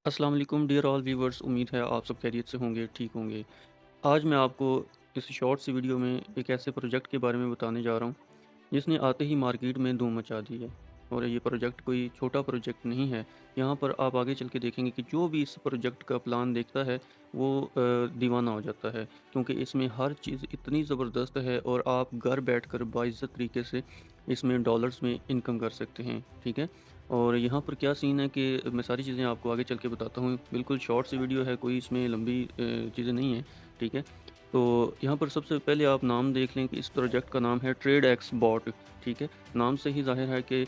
अस्सलाम वालेकुम dear all viewers. उम्मीद है आप सब खैरियत से होंगे, ठीक होंगे। आज मैं आपको इस शॉर्ट सी वीडियो में एक ऐसे प्रोजेक्ट के बारे में बताने जा रहा हूँ जिसने आते ही मार्केट में धूम मचा दी है। और ये प्रोजेक्ट कोई छोटा प्रोजेक्ट नहीं है। यहाँ पर आप आगे चल के देखेंगे कि जो भी इस प्रोजेक्ट का प्लान देखता है वो दीवाना हो जाता है, क्योंकि इसमें हर चीज़ इतनी ज़बरदस्त है और आप घर बैठकर बाइज़्ज़त तरीके से इसमें डॉलर्स में इनकम कर सकते हैं, ठीक है। और यहाँ पर क्या सीन है कि मैं सारी चीज़ें आपको आगे चल के बताता हूँ। बिल्कुल शॉर्ट सी वीडियो है, कोई इसमें लंबी चीज़ें नहीं है, ठीक है। तो यहाँ पर सबसे पहले आप नाम देख लें कि इस प्रोजेक्ट का नाम है ट्रेड एक्स बॉट, ठीक है। नाम से ही ज़ाहिर है कि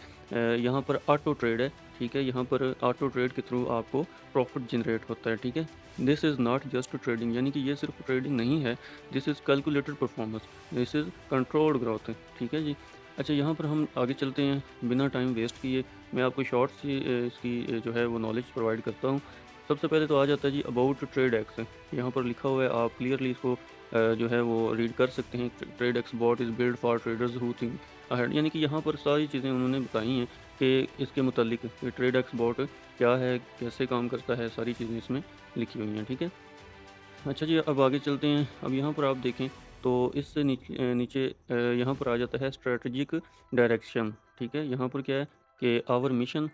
यहाँ पर ऑटो ट्रेड है, ठीक है। यहाँ पर ऑटो ट्रेड के थ्रू आपको प्रॉफिट जनरेट होता है, ठीक है। This is not just trading, यानी कि ये सिर्फ ट्रेडिंग नहीं है। This is calculated performance, this is controlled growth, ठीक है जी। अच्छा, यहाँ पर हम आगे चलते हैं बिना टाइम वेस्ट किए। मैं आपको शॉर्ट सी इसकी जो है वो नॉलेज प्रोवाइड करता हूँ। सबसे पहले तो आ जाता है जी अबाउट ट्रेड एक्स। यहाँ पर लिखा हुआ है, आप क्लियरली इसको जो है वो रीड कर सकते हैं। Trade X bot is build for traders who think ahead, यानी कि यहाँ पर सारी चीज़ें उन्होंने बताई हैं कि इसके मुतालिक ट्रेड एक्स बॉट क्या है, कैसे काम करता है, सारी चीज़ें इसमें लिखी हुई हैं, ठीक है। अच्छा जी, अब आगे चलते हैं। अब यहाँ पर आप देखें तो इससे नीचे यहाँ पर आ जाता है स्ट्रेटजिक डायरेक्शन, ठीक है। यहाँ पर क्या है कि आवर मिशन,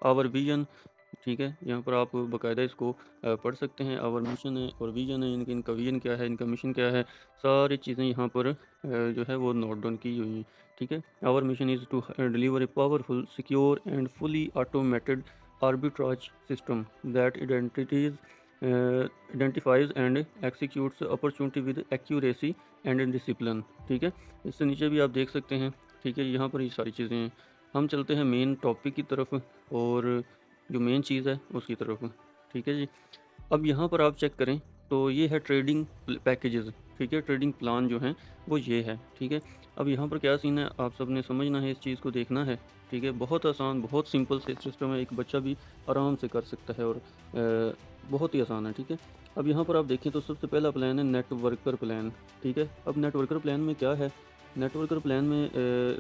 आवर विजन, ठीक है। यहाँ पर आप बाकायदा इसको पढ़ सकते हैं। आवर मिशन है और विजन है, इनकी इनका विजन क्या है, इनका मिशन क्या है, सारी चीज़ें यहाँ पर जो है वो नोट डाउन की हुई हैं, ठीक है। Our mission is to deliver a powerful, secure and fully automated arbitrage system that identifies and executes opportunity with accuracy and discipline, ठीक है। इससे नीचे भी आप देख सकते हैं, ठीक है। यहाँ पर ये सारी चीज़ें हैं। हम चलते हैं मेन टॉपिक की तरफ और जो मेन चीज़ है उसकी तरफ, ठीक है जी। अब यहाँ पर आप चेक करें तो ये है ट्रेडिंग पैकेजेस, ठीक है। ट्रेडिंग प्लान जो हैं वो ये है, ठीक है। अब यहाँ पर क्या सीन है, आप सब ने समझना है, इस चीज़ को देखना है, ठीक है। बहुत आसान, बहुत सिंपल से सिस्टम है, एक बच्चा भी आराम से कर सकता है और बहुत ही आसान है, ठीक है। अब यहाँ पर आप देखें तो सबसे पहला प्लान है नेटवर्कर प्लान, ठीक है। अब नेटवर्कर प्लान में क्या है, नेटवर्कर प्लान में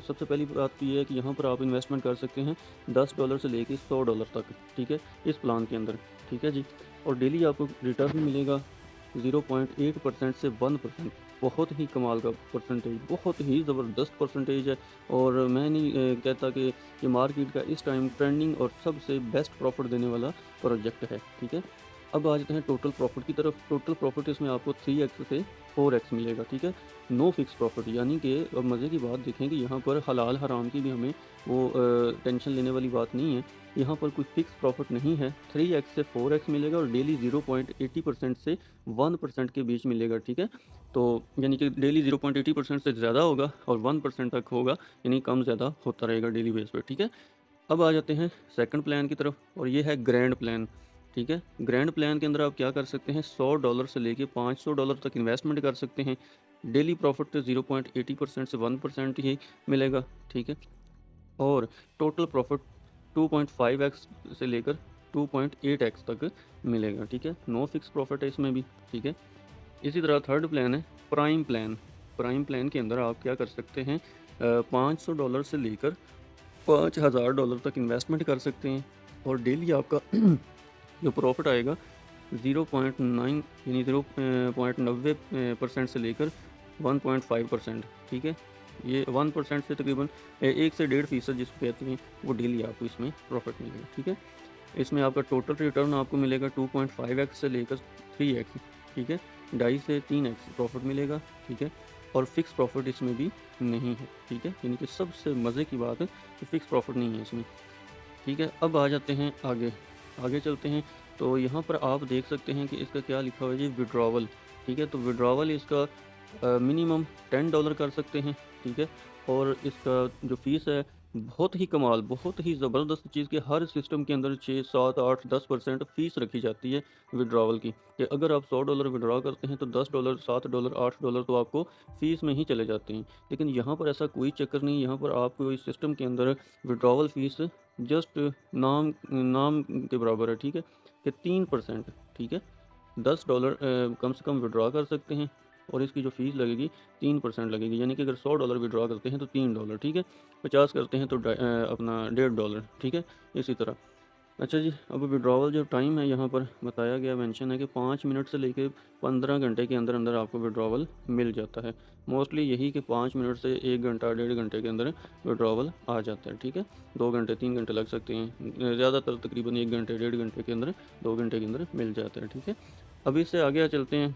सबसे पहली बात तो ये है कि यहाँ पर आप इन्वेस्टमेंट कर सकते हैं $10 से लेके $100 तक, ठीक है, इस प्लान के अंदर, ठीक है जी। और डेली आपको रिटर्न मिलेगा 0.8% से 1%। बहुत ही कमाल का परसेंटेज, बहुत ही ज़बरदस्त परसेंटेज है। और मैं नहीं कहता कि ये मार्केट का इस टाइम ट्रेंडिंग और सबसे बेस्ट प्रॉफिट देने वाला प्रोजेक्ट है, ठीक है। अब आ जाते हैं टोटल प्रॉफिट की तरफ। टोटल प्रॉफिट इसमें आपको 3x से 4x मिलेगा, ठीक है। नो फिक्स प्रॉफिट, यानी कि अब मज़े की बात देखें कि यहाँ पर हलाल हराम की भी हमें वो टेंशन लेने वाली बात नहीं है। यहाँ पर कोई फिक्स प्रॉफिट नहीं है। 3x से 4x मिलेगा और डेली 0.80% से 1% के बीच मिलेगा, ठीक है। तो यानी कि डेली 0.80% से ज़्यादा होगा और 1% तक होगा, यानी कम ज़्यादा होता रहेगा डेली बेस पर, ठीक है। अब आ जाते हैं सेकंड प्लान की तरफ और ये है ग्रैंड प्लान, ठीक है। ग्रैंड प्लान के अंदर आप क्या कर सकते हैं, $100 से लेके $500 तक इन्वेस्टमेंट कर सकते हैं। डेली प्रॉफिट तो 0.80% से 1% ही मिलेगा, ठीक है। और टोटल प्रॉफिट 2.5x से लेकर 2.8x तक मिलेगा, ठीक है। नो फिक्स प्रॉफिट है इसमें भी, ठीक है। इसी तरह थर्ड प्लान है प्राइम प्लान। प्राइम प्लान के अंदर आप क्या कर सकते हैं, $500 से लेकर $5000 तक इन्वेस्टमेंट कर सकते हैं और डेली आपका जो प्रॉफिट आएगा 0.9 यानी 0.90% से लेकर 1.5%, ठीक है। ये 1% से तकरीबन 1 से 1.5% जिसको कहते हैं वो डेली आपको इसमें प्रॉफिट मिलेगा, ठीक है। इसमें आपका टोटल रिटर्न आपको मिलेगा 2.5x से लेकर 3x, ठीक है। 2.5 से 3x प्रॉफिट मिलेगा, ठीक है। और फिक्स प्रॉफिट इसमें भी नहीं है, ठीक है। यानी कि सबसे मज़े की बात है कि फिक्स प्रॉफिट नहीं है इसमें, ठीक है। अब आ जाते हैं आगे, आगे चलते हैं। तो यहाँ पर आप देख सकते हैं कि इसका क्या लिखा हुआ है जी, विड्रॉवल, ठीक है। तो विड्रॉवल इसका मिनिमम $10 कर सकते हैं, ठीक है। और इसका जो फ़ीस है बहुत ही कमाल, बहुत ही ज़बरदस्त चीज़ कि हर सिस्टम के अंदर 6, 7, 8, 10% फ़ीस रखी जाती है विड्रॉवल की, कि अगर आप $100 विड्रॉ करते हैं तो $10, $7, $8 तो आपको फ़ीस में ही चले जाते हैं। लेकिन यहाँ पर ऐसा कोई चक्कर नहीं, यहाँ पर आपको इस सिस्टम के अंदर विड्रॉवल फ़ीस जस्ट नाम नाम के बराबर है, ठीक है, कि 3%, ठीक है। $10 कम से कम विड्रॉ कर सकते हैं और इसकी जो फ़ीस लगेगी 3% लगेगी, यानी कि अगर $100 विड्रॉ करते हैं तो $3, ठीक है। 50 करते हैं तो अपना $1.5, ठीक है। इसी तरह अच्छा जी, अब विड्रॉवल जो टाइम है यहाँ पर बताया गया, मेंशन है कि 5 मिनट से लेके 15 घंटे के अंदर अंदर आपको विड्रॉवल मिल जाता है। मोस्टली यही कि 5 मिनट से 1 घंटा, डेढ़ घंटे के अंदर विड्रॉवल आ जाता है, ठीक है। 2 घंटे, 3 घंटे लग सकते हैं, ज़्यादातर तकरीबन 1 घंटे, डेढ़ घंटे के अंदर, 2 घंटे के अंदर मिल जाता है, ठीक है। अब इससे आगे चलते हैं।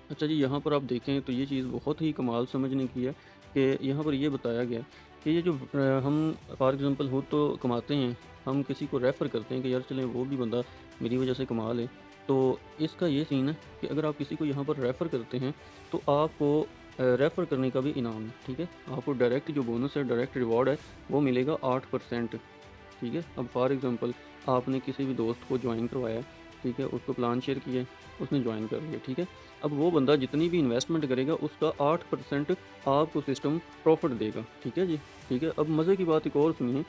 अच्छा जी, यहाँ पर आप देखें तो ये चीज़ बहुत ही कमाल समझने की है कि यहाँ पर ये बताया गया कि ये जो हम फॉर एग्ज़ाम्पल खुद तो कमाते हैं, हम किसी को रेफ़र करते हैं कि यार चलें वो भी बंदा मेरी वजह से कमा ले। तो इसका ये सीन है कि अगर आप किसी को यहाँ पर रेफ़र करते हैं तो आपको रेफ़र करने का भी इनाम है, ठीक है। आपको डायरेक्ट जो बोनस है, डायरेक्ट रिवॉर्ड है, वो मिलेगा 8%, ठीक है। अब फॉर एग्ज़ाम्पल आपने किसी भी दोस्त को जॉइन करवाया, ठीक है, उसको प्लान शेयर किया, उसने जॉइन कर लिया, ठीक है। अब वो बंदा जितनी भी इन्वेस्टमेंट करेगा उसका 8% आपको सिस्टम प्रॉफिट देगा, ठीक है जी, ठीक है। अब मज़े की बात एक और सुनिए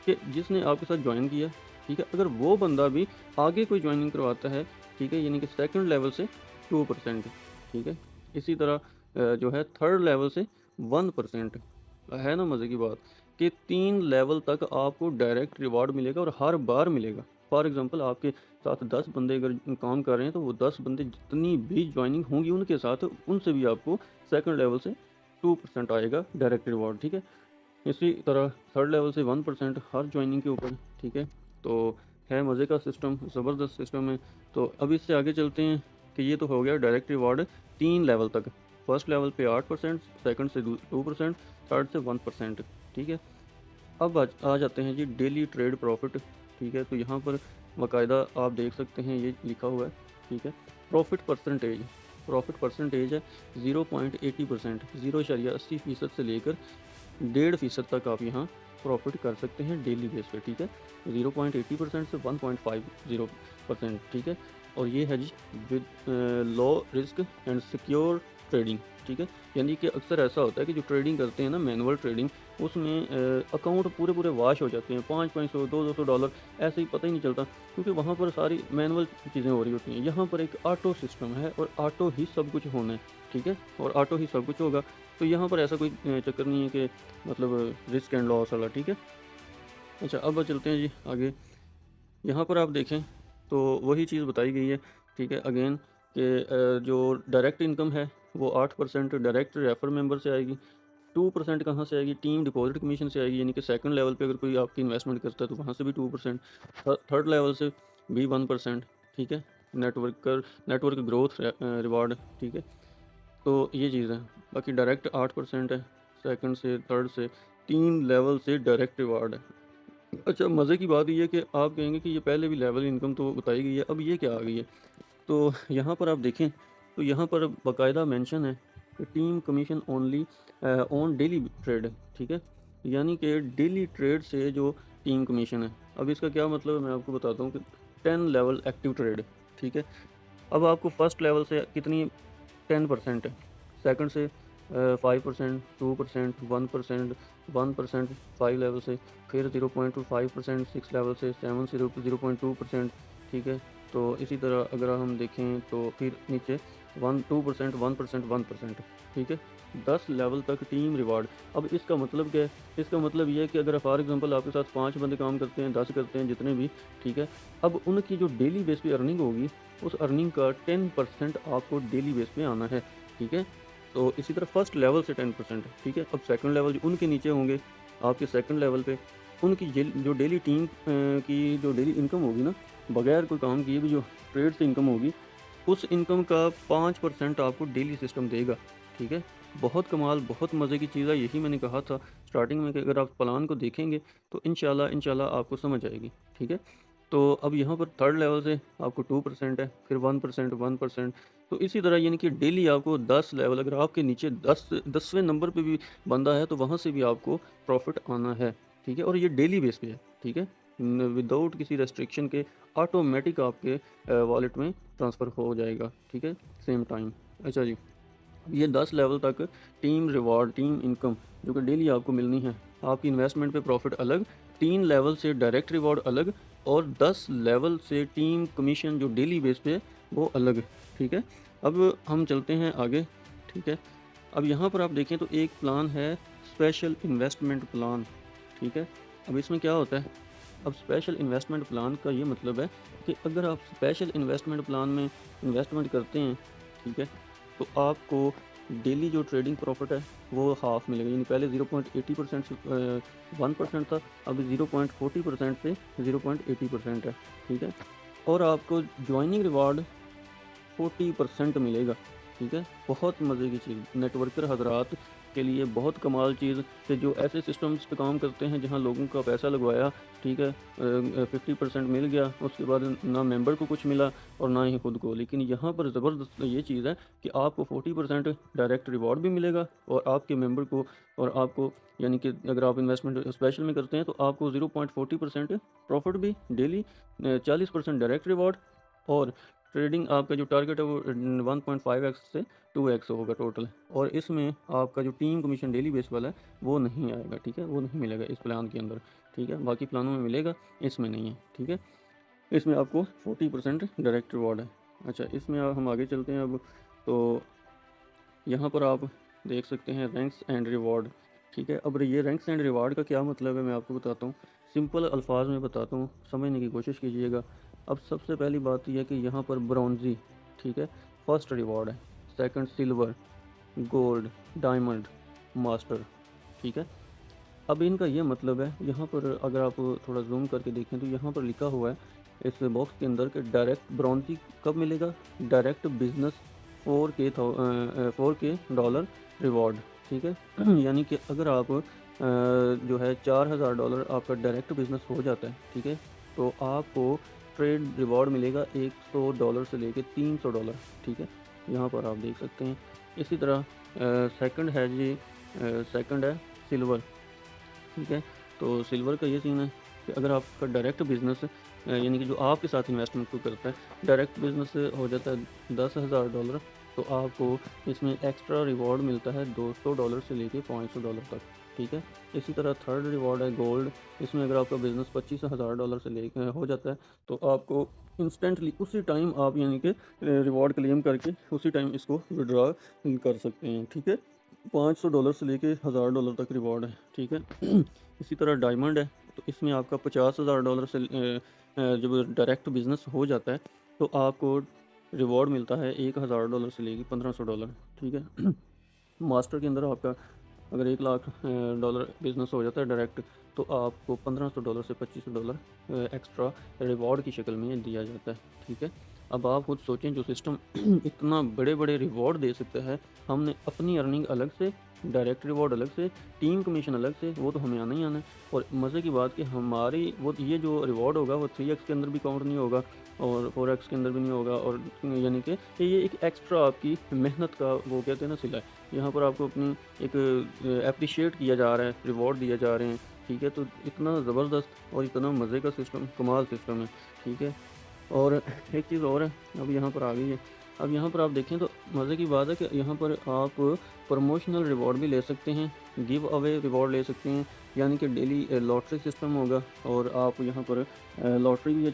कि जिसने आपके साथ जॉइन किया, ठीक है, अगर वो बंदा भी आगे कोई जॉइनिंग करवाता है, ठीक है, यानी कि सेकंड लेवल से 2%, ठीक है। इसी तरह जो है थर्ड लेवल से 1%, है ना मज़े की बात, कि 3 लेवल तक आपको डायरेक्ट रिवॉर्ड मिलेगा और हर बार मिलेगा। फॉर एग्ज़ाम्पल आपके साथ 10 बंदे अगर काम कर रहे हैं तो वो 10 बंदे जितनी भी जॉइनिंग होंगी उनके साथ, उनसे भी आपको सेकंड लेवल से 2% आएगा डायरेक्ट रिवॉर्ड, ठीक है। इसी तरह थर्ड लेवल से 1% हर जॉइनिंग के ऊपर, ठीक है। तो है मज़े का सिस्टम, ज़बरदस्त सिस्टम है। तो अब इससे आगे चलते हैं कि ये तो हो गया डायरेक्ट रिवॉर्ड 3 लेवल तक। फर्स्ट लेवल पे 8%, सेकंड से 2%, थर्ड से 1%, ठीक है। अब आ जाते हैं जी डेली ट्रेड प्रॉफिट, ठीक है। तो यहाँ पर बाकायदा आप देख सकते हैं ये लिखा हुआ है, ठीक है। प्रॉफिट परसेंटेज है 0.80%, 0.80% से लेकर 1.5% तक आप यहाँ प्रॉफिट कर सकते हैं डेली बेस पे, ठीक है। 0.80% से 1.50%, ठीक है। और ये है जी with low risk and secure trading, ठीक है। यानी कि अक्सर ऐसा होता है कि जो ट्रेडिंग करते हैं ना, मैनुअल ट्रेडिंग, उसमें अकाउंट पूरे पूरे वाश हो जाते हैं, 500 200 डॉलर ऐसे ही पता ही नहीं चलता, क्योंकि वहाँ पर सारी मैनुअल चीज़ें हो रही होती हैं। यहाँ पर एक ऑटो सिस्टम है और ऑटो ही सब कुछ होना है, ठीक है, और ऑटो ही सब कुछ होगा। तो यहाँ पर ऐसा कोई चक्कर नहीं है कि मतलब रिस्क एंड लॉस वाला, ठीक है। अच्छा, अब चलते हैं जी आगे। यहाँ पर आप देखें तो वही चीज़ बताई गई है, ठीक है, अगेन कि जो डायरेक्ट इनकम है वो 8% डायरेक्ट रेफर मेंबर से आएगी। 2% कहाँ से आएगी? टीम डिपॉजिट कमीशन से आएगी, यानी कि सेकंड लेवल पे अगर कोई आपकी इन्वेस्टमेंट करता है तो वहाँ से भी 2%, थर्ड लेवल से भी 1%, ठीक है। नेटवर्क ग्रोथ रिवार्ड, ठीक है। तो ये चीज़ है। बाकी डायरेक्ट 8% है, सेकंड से, थर्ड से, 3 लेवल से डायरेक्ट रिवार्ड है। अच्छा, मज़े की बात ये है कि आप कहेंगे कि ये पहले भी लेवल इनकम तो बताई गई है, अब ये क्या आ गई है? तो यहाँ पर आप देखें तो यहाँ पर बाकायदा मेंशन है कि team commission only on daily trade, ठीक है। यानी कि डेली ट्रेड से जो टीम कमीशन है, अब इसका क्या मतलब है मैं आपको बताता हूँ कि 10 लेवल एक्टिव ट्रेड, ठीक है। अब आपको फर्स्ट लेवल से कितनी 10% है, सेकंड से 5%, 2%, 1%, 1%, 5 लेवल से, फिर 0.25%, 6 लेवल से, 7 से 0.2%, ठीक है। तो इसी तरह अगर हम देखें तो फिर नीचे 2%, 1%, 1%, ठीक है। 10 लेवल तक टीम रिवार्ड। अब इसका मतलब क्या है? इसका मतलब ये है कि अगर फॉर एग्जांपल आपके साथ 5 बंदे काम करते हैं, 10 करते हैं, जितने भी, ठीक है। अब उनकी जो डेली बेस पे अर्निंग होगी, उस अर्निंग का 10% आपको डेली बेस पे आना है, ठीक है। तो इसी तरह फर्स्ट लेवल से 10%, ठीक है। अब सेकंड लेवल जो उनके नीचे होंगे, आपके सेकंड लेवल पे उनकी जो डेली टीम की जो डेली इनकम होगी ना, बगैर कोई काम किए भी जो ट्रेड से इनकम होगी, उस इनकम का 5% आपको डेली सिस्टम देगा, ठीक है। बहुत कमाल, बहुत मज़े की चीज़ है। यही मैंने कहा था स्टार्टिंग में कि अगर आप प्लान को देखेंगे तो इंशाल्लाह आपको समझ आएगी, ठीक है। तो अब यहाँ पर थर्ड लेवल से आपको 2% है, फिर 1%, 1%। तो इसी तरह यानी कि डेली आपको 10 लेवल, अगर आपके नीचे 10वें नंबर पे भी बंदा है तो वहाँ से भी आपको प्रॉफिट आना है, ठीक है। और ये डेली बेस पे है, ठीक है, विदाउट किसी रेस्ट्रिक्शन के ऑटोमेटिक आपके वॉलेट में ट्रांसफ़र हो जाएगा, ठीक है, सेम टाइम। अच्छा जी, ये 10 लेवल तक टीम रिवॉर्ड, टीम इनकम जो कि डेली आपको मिलनी है, आपकी इन्वेस्टमेंट पे प्रॉफिट अलग, 3 लेवल से डायरेक्ट रिवॉर्ड अलग, और 10 लेवल से टीम कमीशन जो डेली बेस पे वो अलग, ठीक है। अब हम चलते हैं आगे, ठीक है। अब यहाँ पर आप देखें तो एक प्लान है स्पेशल इन्वेस्टमेंट प्लान, ठीक है। अब इसमें क्या होता है अब स्पेशल इन्वेस्टमेंट प्लान का ये मतलब है कि अगर आप स्पेशल इन्वेस्टमेंट प्लान में इन्वेस्टमेंट करते हैं, ठीक है, तो आपको डेली जो ट्रेडिंग प्रॉफिट है वो हाफ मिलेगा। यानी पहले 0.80% से 1% था, अभी 0.40% से 0.80% है, ठीक है। और आपको ज्वाइनिंग रिवार्ड 40% मिलेगा, ठीक है। बहुत मज़े की चीज़, नेटवर्कर हजरात के लिए बहुत कमाल चीज़ कि जो ऐसे सिस्टम्स पे काम करते हैं जहां लोगों का पैसा लगवाया, ठीक है, 50% मिल गया, उसके बाद ना मेंबर को कुछ मिला और ना ही खुद को। लेकिन यहाँ पर ज़बरदस्त ये चीज़ है कि आपको 40% डायरेक्ट रिवॉर्ड भी मिलेगा और आपके मेंबर को, और आपको यानी कि अगर आप इन्वेस्टमेंट स्पेशल में करते हैं तो आपको 0.40% प्रॉफिट भी डेली, 40% डायरेक्ट रिवॉर्ड, और ट्रेडिंग आपका जो टारगेट है वो 1.5x से 2x होगा टोटल। और इसमें आपका जो टीम कमीशन डेली बेस वाला है वो नहीं आएगा, ठीक है, वो नहीं मिलेगा इस प्लान के अंदर, ठीक है। बाकी प्लानों में मिलेगा, इसमें नहीं है, ठीक है। इसमें आपको 40% डायरेक्ट रिवॉर्ड है। अच्छा, इसमें हम आगे चलते हैं अब। तो यहाँ पर आप देख सकते हैं रैंक्स एंड रिवॉर्ड, ठीक है। अब ये रैंक्स एंड रिवॉर्ड का क्या मतलब है मैं आपको बताता हूँ, सिंपल अल्फाज में बताता हूँ, समझने की कोशिश कीजिएगा। अब सबसे पहली बात यह है कि यहाँ पर ब्रॉन्जी, ठीक है, फर्स्ट रिवॉर्ड है, second silver, gold, diamond, master, ठीक है। अब इनका ये मतलब है, यहाँ पर अगर आप थोड़ा जूम करके देखें तो यहाँ पर लिखा हुआ है इस बॉक्स के अंदर कि डायरेक्ट ब्रॉन्जी कब मिलेगा, direct business 4K dollar reward, ठीक है। यानी कि अगर आप जो है $4000 आपका डायरेक्ट बिजनेस हो जाता है, ठीक है, तो आपको ट्रेड रिवॉर्ड मिलेगा $100 से लेके $300, ठीक है। यहाँ पर आप देख सकते हैं। इसी तरह सेकंड है जी, सेकंड है सिल्वर, ठीक है। तो सिल्वर का ये सीन है कि अगर आपका डायरेक्ट बिजनेस यानी कि जो आपके साथ इन्वेस्टमेंट को करता है, डायरेक्ट बिजनेस हो जाता है $10,000, तो आपको इसमें एक्स्ट्रा रिवॉर्ड मिलता है $200 से लेके $500 तक, ठीक है। इसी तरह थर्ड रिवॉर्ड है गोल्ड, इसमें अगर आपका बिज़नेस $25,000 से ले हो जाता है तो आपको इंस्टेंटली उसी टाइम आप यानी कि रिवॉर्ड क्लेम करके उसी टाइम इसको विड्रॉ कर सकते हैं, ठीक है। $500 से लेके $1000 तक रिवॉर्ड है, ठीक है। इसी तरह डायमंड है, तो इसमें आपका $50,000 से जब डायरेक्ट बिजनेस हो जाता है तो आपको रिवॉर्ड मिलता है $1000 से लेके $1500, ठीक है। मास्टर के अंदर आपका अगर $1,00,000 बिजनेस हो जाता है डायरेक्ट, तो आपको $1500 से $2500 एक्स्ट्रा रिवॉर्ड की शक्ल में दिया जाता है, ठीक है। अब आप खुद सोचें, जो सिस्टम इतना बड़े बड़े रिवॉर्ड दे सकता है, हमने अपनी अर्निंग अलग से, डायरेक्ट रिवॉर्ड अलग से, टीम कमीशन अलग से, वो तो हमें आना ही आना है। और मज़े की बात कि हमारी वो ये जो रिवॉर्ड होगा वो 3x के अंदर भी काउंट नहीं होगा और 4x के अंदर भी नहीं होगा, और यानी कि ये एक एक्स्ट्रा आपकी मेहनत का वो कहते हैं ना सिला है। यहाँ पर आपको अपनी एक अप्रिशिएट किया जा रहा है, रिवॉर्ड दिया जा रहे हैं, ठीक है। तो इतना ज़बरदस्त और इतना मज़े का सिस्टम, कमाल सिस्टम है, ठीक है। और एक चीज़ और है, अब यहाँ पर आ गई है। अब यहाँ पर आप देखें तो मज़े की बात है कि यहाँ पर आप प्रमोशनल रिवॉर्ड भी ले सकते हैं, गिव अवे रिवॉर्ड ले सकते हैं, यानी कि डेली लॉटरी सिस्टम होगा और आप यहाँ पर लॉटरी भी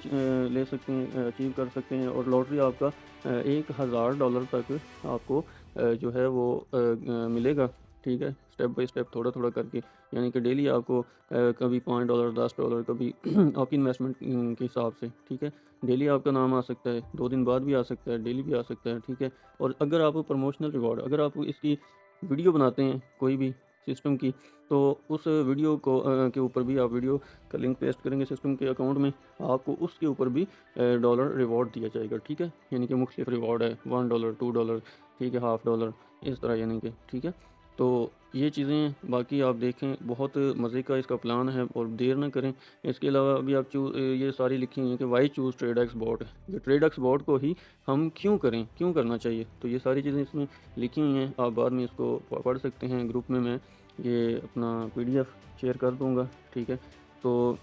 ले सकते हैं, अचीव कर सकते हैं। और लॉटरी आपका $1000 तक आपको जो है वो मिलेगा, ठीक है, स्टेप बाय स्टेप थोड़ा थोड़ा करके। यानी कि डेली आपको कभी $5, $10, कभी आपकी इन्वेस्टमेंट के हिसाब से, ठीक है, डेली आपका नाम आ सकता है, 2 दिन बाद भी आ सकता है, डेली भी आ सकता है, ठीक है। और अगर आप प्रमोशनल रिवॉर्ड, अगर आप इसकी वीडियो बनाते हैं कोई भी सिस्टम की, तो उस वीडियो को के ऊपर भी आप वीडियो का लिंक पेस्ट करेंगे सिस्टम के अकाउंट में, आपको उसके ऊपर भी डॉलर रिवॉर्ड दिया जाएगा, ठीक है। यानी कि मुख्तलिफ रिवॉर्ड है, $1, $2, ठीक है, $50, इस तरह, यानी कि, ठीक है। तो ये चीज़ें बाकी आप देखें, बहुत मज़े का इसका प्लान है और देर ना करें। इसके अलावा अभी आप ये सारी लिखी हुई हैं कि वाई चूज़ ट्रेडएक्स बॉट, ये ट्रेडएक्स बॉट को ही हम क्यों करें, क्यों करना चाहिए, तो ये सारी चीज़ें इसमें लिखी हुई हैं। आप बाद में इसको पढ़ सकते हैं, ग्रुप में मैं ये अपना PDF शेयर कर दूँगा, ठीक है। तो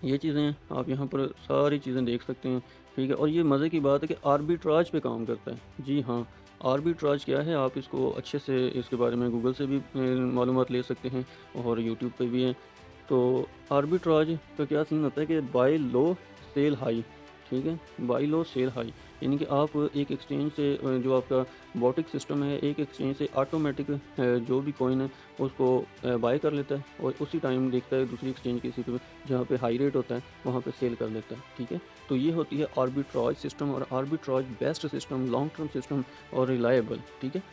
ये चीज़ें आप यहाँ पर सारी चीज़ें देख सकते हैं, ठीक है। और ये मज़े की बात है कि आर्बिट्राज पे काम करता है। जी हाँ, आर्बिट्राज क्या है, आप इसको अच्छे से इसके बारे में गूगल से भी मालूमात ले सकते हैं और यूट्यूब पे भी है। तो आर्बिट्राज का क्या सीन होता है कि बाय लो सेल हाई, ठीक है। बाई लो सेल हाई, यानी कि आप एक एक्सचेंज से जो आपका बोटिक सिस्टम है, एक एक्सचेंज से ऑटोमेटिक जो भी कॉइन है उसको बाय कर लेता है और उसी टाइम देखता है दूसरी एक्सचेंज किसी पे जहाँ पे हाई रेट होता है वहाँ पे सेल कर लेता है। ठीक है, तो ये होती है आर्बिट्राज सिस्टम, और arbitrage best system, long term system और रिलायबल। ठीक है,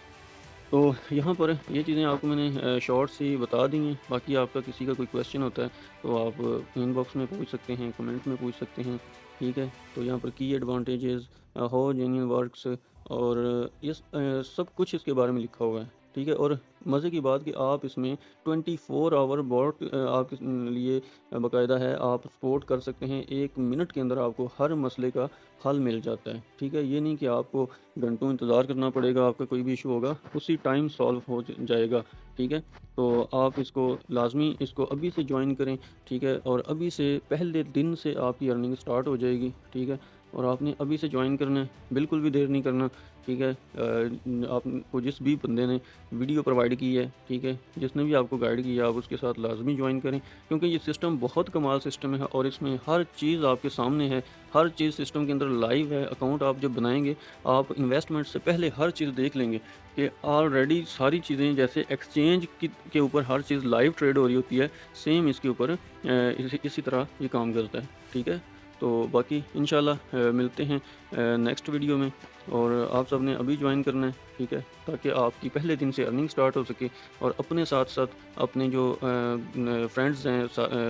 तो यहाँ पर ये चीज़ें आपको मैंने शॉर्ट से बता दी हैं। बाकी आपका किसी का कोई क्वेश्चन होता है तो आप इनबॉक्स में पूछ सकते हैं, कमेंट में पूछ सकते हैं। ठीक है, तो यहाँ पर की एडवांटेजेस, हाउ जेन्युइन वर्क्स, और ये सब कुछ इसके बारे में लिखा हुआ है। ठीक है, और मज़े की बात कि आप इसमें 24 आवर बॉट आपके लिए बाकायदा है, आप सपोर्ट कर सकते हैं। 1 मिनट के अंदर आपको हर मसले का हल मिल जाता है। ठीक है, ये नहीं कि आपको घंटों इंतज़ार करना पड़ेगा, आपका कोई भी इशू होगा उसी टाइम सॉल्व हो जाएगा। ठीक है, तो आप इसको लाजमी इसको अभी से ज्वाइन करें। ठीक है, और अभी से पहले दिन से आपकी अर्निंग स्टार्ट हो जाएगी। ठीक है, और आपने अभी से ज्वाइन करना है, बिल्कुल भी देर नहीं करना। ठीक है, आपको जिस भी बंदे ने वीडियो प्रोवाइड की है, ठीक है, जिसने भी आपको गाइड किया, आप उसके साथ लाजमी ज्वाइन करें, क्योंकि ये सिस्टम बहुत कमाल सिस्टम है और इसमें हर चीज़ आपके सामने है। हर चीज़ सिस्टम के अंदर लाइव है। अकाउंट आप जब बनाएंगे, आप इन्वेस्टमेंट से पहले हर चीज़ देख लेंगे कि ऑलरेडी सारी चीज़ें, जैसे एक्सचेंज के ऊपर हर चीज़ लाइव ट्रेड हो रही होती है, सेम इसके ऊपर इसी तरह ये काम करता है। ठीक है, तो बाकी इंशाल्लाह मिलते हैं नेक्स्ट वीडियो में, और आप सब ने अभी ज्वाइन करना है। ठीक है, ताकि आपकी पहले दिन से अर्निंग स्टार्ट हो सके, और अपने साथ साथ अपने जो फ्रेंड्स हैं,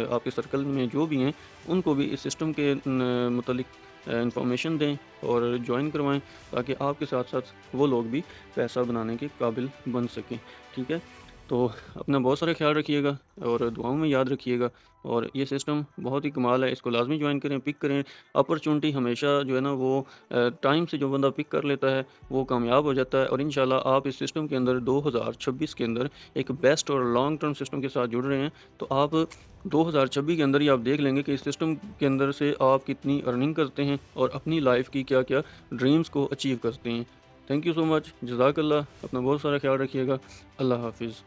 आपके सर्कल में जो भी हैं, उनको भी इस सिस्टम के मतलब इंफॉर्मेशन दें और ज्वाइन करवाएं, ताकि आपके साथ साथ वो लोग भी पैसा बनाने के काबिल बन सकें। ठीक है, तो अपना बहुत सारा ख्याल रखिएगा और दुआओं में याद रखिएगा। और ये सिस्टम बहुत ही कमाल है, इसको लाजमी ज्वाइन करें, पिक करें। अपॉर्चुनिटी हमेशा जो है ना वो टाइम से जो बंदा पिक कर लेता है वो कामयाब हो जाता है, और इंशाल्लाह आप इस सिस्टम के अंदर 2026 के अंदर एक बेस्ट और लॉन्ग टर्म सिस्टम के साथ जुड़ रहे हैं। तो आप 2026 के अंदर ही आप देख लेंगे कि इस सिस्टम के अंदर से आप कितनी अर्निंग करते हैं और अपनी लाइफ की क्या क्या ड्रीम्स को अचीव करते हैं। थैंक यू सो मच, जज़ाकल्लाह। अपना बहुत सारा ख्याल रखिएगा। अल्लाह हाफिज़।